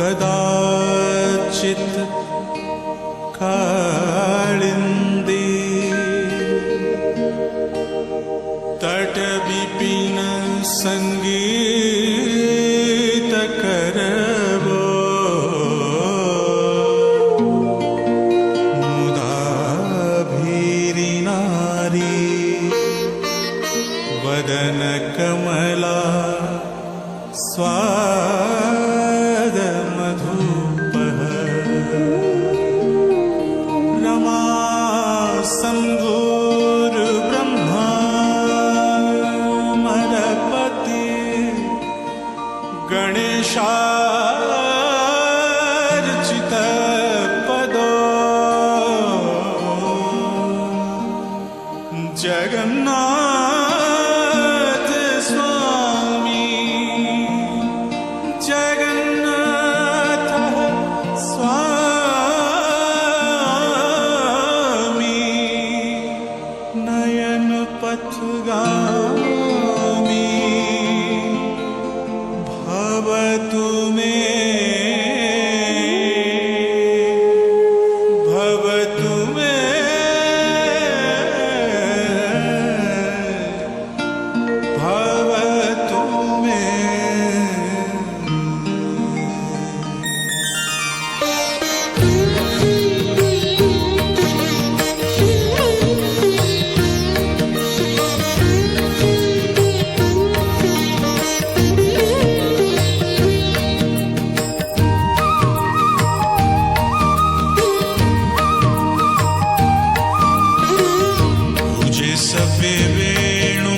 कदाचित् कालिंदी तट विपिन संगीत करबो मुदा भीरी नारी वदन कमला स्वाद मधुपः रमा संगुर ब्रह्मा मरपति गणेशार्चित पदो जगन्नाथ स्वामी जगन्नाथ स्वामी नयन पथगामी भवतु मे भवतु मे भवतु मे सवे वेणु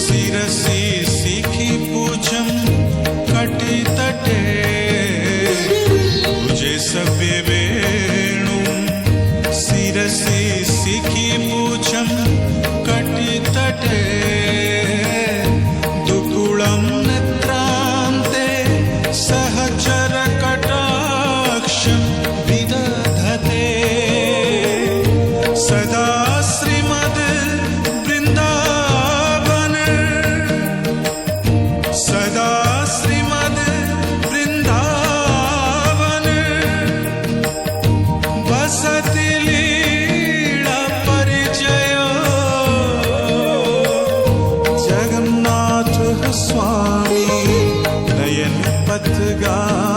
शिरसि शिखि पूजं कटि तटे पूजे सवे वेणु शिरसि शिखि पूजं कटि तटे दुकुलं नेत्रान्ते सहचर कटाक्षं विदधते सदा सदा श्रीमद् वृंदावन बसति लीला परिचय जगन्नाथ स्वामी नयन पथगामी